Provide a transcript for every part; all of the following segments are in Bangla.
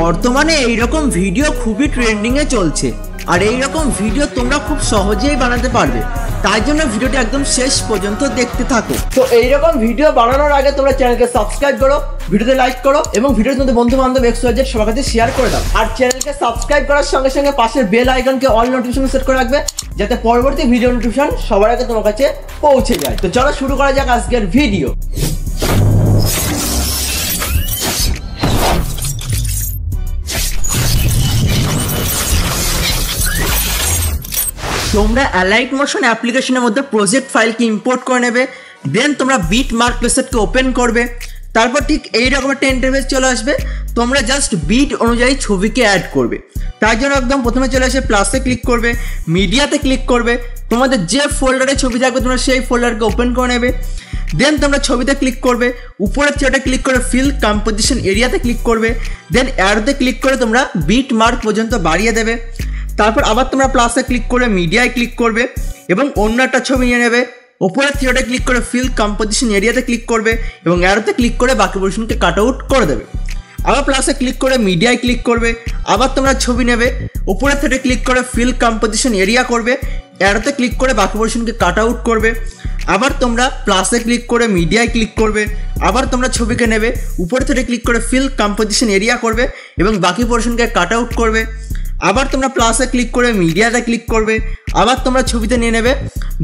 বর্তমানে এইরকম ভিডিও খুবই ট্রেন্ডিং এ চলছে আর এইরকম ভিডিও তোমরা খুব সহজেই বানাতে পারবে। তাই জন্য ভিডিওটি একদম শেষ পর্যন্ত দেখতে থাকো। তো এইরকম ভিডিও বানানোর আগে তোমরা চ্যানেলকে সাবস্ক্রাইব করো, ভিডিওতে লাইক করো এবং ভিডিওর মধ্যে বন্ধু বান্ধব XYZ সবার কাছে শেয়ার করে দাও। আর চ্যানেলকে সাবস্ক্রাইব করার সঙ্গে সঙ্গে পাশের বেল আইকনকে অল নোটিফিকেশন সেট করে রাখবে, যাতে পরবর্তী ভিডিও নোটিফিকেশন সবার আগে তোমার কাছে পৌঁছে যায়। তো চলো শুরু করা যাক আজকের ভিডিও। তোমরা অ্যালাইট মোশন অ্যাপ্লিকেশনের মধ্যে প্রজেক্ট ফাইলকে ইম্পোর্ট করে নেবে, দেন তোমরা বিটমার্ক প্রেসেটকে ওপেন করবে। তারপর ঠিক এইরকম একটা ইন্টারফেস চলে আসবে, তোমরা জাস্ট বিট অনুযায়ী ছবিকে অ্যাড করবে। তার জন্য একদম প্রথমে চলে আসে প্লাসে ক্লিক করবে, মিডিয়াতে ক্লিক করবে, তোমাদের যে ফোল্ডারে ছবি থাকবে তোমরা সেই ফোল্ডারকে ওপেন করে নেবে। দেন তোমরা ছবিতে ক্লিক করবে, উপরের চেয়ারটা ক্লিক করে ফিল কম্পোজিশন এরিয়াতে ক্লিক করবে, দেন অ্যারোতে ক্লিক করে তোমরা বিট মার্ক পর্যন্ত বাড়িয়ে দেবে। তারপর আবার তোমরা প্লাসে ক্লিক করে মিডিয়ায় ক্লিক করবে এবং অন্য একটা ছবি নিয়ে নেবে, ওপরের থিওটা ক্লিক করে ফিল কম্পোজিশন এরিয়াতে ক্লিক করবে এবং অ্যারোতে ক্লিক করে বাকি পোর্শনকে কাট আউট করে দেবে। আবার প্লাসে ক্লিক করে মিডিয়ায় ক্লিক করবে, আবার তোমরা ছবি নেবে, উপরের থিওটা ক্লিক করে ফিল কম্পোজিশন এরিয়া করবে, অ্যারোতে ক্লিক করে বাকি পোর্শনকে কাট আউট করবে। আবার তোমরা প্লাসে ক্লিক করে মিডিয়ায় ক্লিক করবে, আবার তোমরা ছবিকে নেবে, উপরের থিওটা ক্লিক করে ফিল কম্পোজিশন এরিয়া করবে এবং বাকি পোর্শনকে কাট আউট করবে। আবার তোমরা প্লাসে ক্লিক করে মিডিয়াতে ক্লিক করবে, আবার তোমরা ছবিতে নিয়ে নেবে,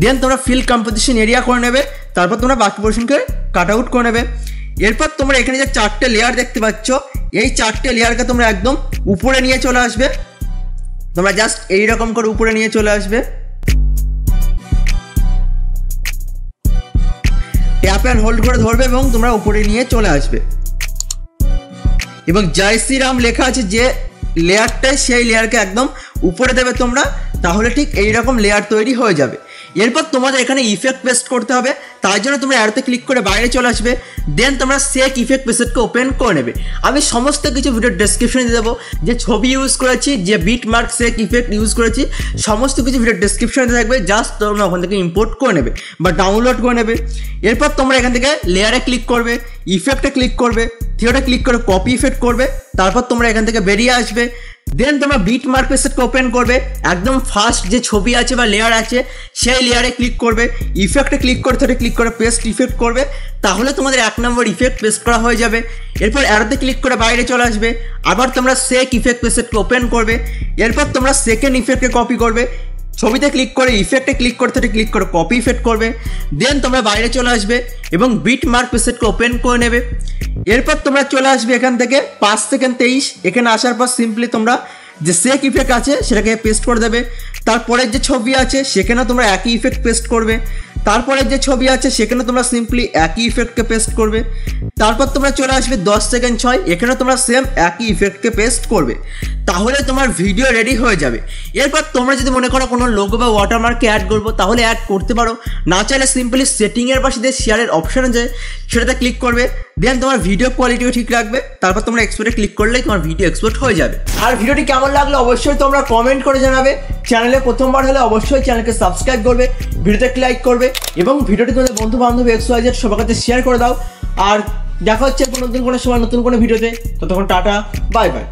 দেন তোমরা ফিল কম্পোজিশন এরিয়া করে নেবে, তারপর তোমরা বাকি পোর্শনকে কাট আউট করে নেবে। এরপর তোমরা এখানে যে চারটে লেয়ার দেখতে পাচ্ছ, এই চারটে লেয়ারকে তোমরা একদম উপরে নিয়ে চলে আসবে। তোমরা জাস্ট এইরকম করে উপরে নিয়ে চলে আসবে, ট্যাপ অ্যান্ড হোল্ড করে ধরবে এবং তোমরা উপরে নিয়ে চলে আসবে এবং জয় শ্রীরাম লেখা আছে যে লেয়ারটায়, সেই লেয়ারকে একদম উপরে দেবে তোমরা, তাহলে ঠিক এইরকম লেয়ার তৈরি হয়ে যাবে। এরপর তোমাদের এখানে ইফেক্ট পেস্ট করতে হবে, তার জন্য তোমরা অ্যারোতে ক্লিক করে বাইরে চলে আসবে, দেন তোমরা সেক ইফেক্ট পেস্টকে ওপেন করে নেবে। আমি সমস্ত কিছু ভিডিওর ডেসক্রিপশনে দিয়ে দেবো, যে ছবি ইউজ করেছি, যে বিটমার্ক সেক ইফেক্ট ইউজ করেছি, সমস্ত কিছু ভিডিওর ডেসক্রিপশনে থাকবে, জাস্ট তোমরা ওখান থেকে ইম্পোর্ট করে নেবে বা ডাউনলোড করে নেবে। এরপর তোমরা এখান থেকে লেয়ারে ক্লিক করবে, ইফেক্টে ক্লিক করবে, থিওটা ক্লিক করে কপি ইফেক্ট করবে, তারপর তোমরা এখান থেকে বেরিয়ে আসবে, দেন তোমরা বিটমার্ক পেস্টকে ওপেন করবে, একদম ফার্স্ট যে ছবি আছে বা লেয়ার আছে সেই লেয়ারে ক্লিক করবে, ইফেক্টে ক্লিক করে থিওটা ক্লিক করে পেস্ট ইফেক্ট করবে, তাহলে তোমাদের 1 নম্বর ইফেক্ট পেস্ট করা হয়ে যাবে। এরপর অ্যারোতে ক্লিক করে বাইরে চলে আসবে, আবার তোমরা সেক ইফেক্ট পেস্টকে ওপেন করবে, এরপর তোমরা সেকেন্ড ইফেক্টকে কপি করবে, ছবিতে ক্লিক করে ইফেক্টে ক্লিক করতে ক্লিক করে কপি ইফেক্ট করবে, দেন তোমরা বাইরে চলে আসবে এবং বিটমার্ক পেস্টকে ওপেন করে নেবে। এরপর তোমরা চলে আসবে এখান থেকে 5 সেকেন্ড 23, এখানে আসার পর সিম্পলি তোমরা যে সেক ইফেক্ট আছে সেটাকে পেস্ট করে দেবে। তারপরের যে ছবি আছে সেখানে তোমরা একই ইফেক্ট পেস্ট করবে, তারপরের যে ছবি আছে সেখানে তোমরা সিম্পলি একই ইফেক্টকে পেস্ট করবে। তারপর তোমরা চলে আসবে 10 সেকেন্ড 6, এখানে তোমরা সেম একই ইফেক্টকে পেস্ট করবে, তাহলে তোমার ভিডিও রেডি হয়ে যাবে। এরপর তোমরা যদি মনে করো কোনো লোগো বা ওয়াটারমার্ককে অ্যাড করবো, তাহলে অ্যাড করতে পারো, না চাইলে সিম্পলি সেটিংয়ের পাশে যে শেয়ারের অপশন আছে সেটাতে ক্লিক করবে, দেন তোমার ভিডিও কোয়ালিটিও ঠিক রাখবে, তারপর তোমরা এক্সপোর্টে ক্লিক করলেই তোমার ভিডিও এক্সপোর্ট হয়ে যাবে। আর ভিডিওটি কেমন লাগলো অবশ্যই তোমরা কমেন্ট করে জানাবে, চ্যানেলে প্রথমবার হলে অবশ্যই চ্যানেলকে সাবস্ক্রাইব করবে, ভিডিওতে লাইক করবে এবং ভিডিওটি তোমাদের বন্ধু বান্ধব XYZ সবার কাছে শেয়ার করে দাও। আর দেখা হচ্ছে নতুন কোনো সময় নতুন কোনো ভিডিওতে, ততক্ষণ টাটা, বাই বাই।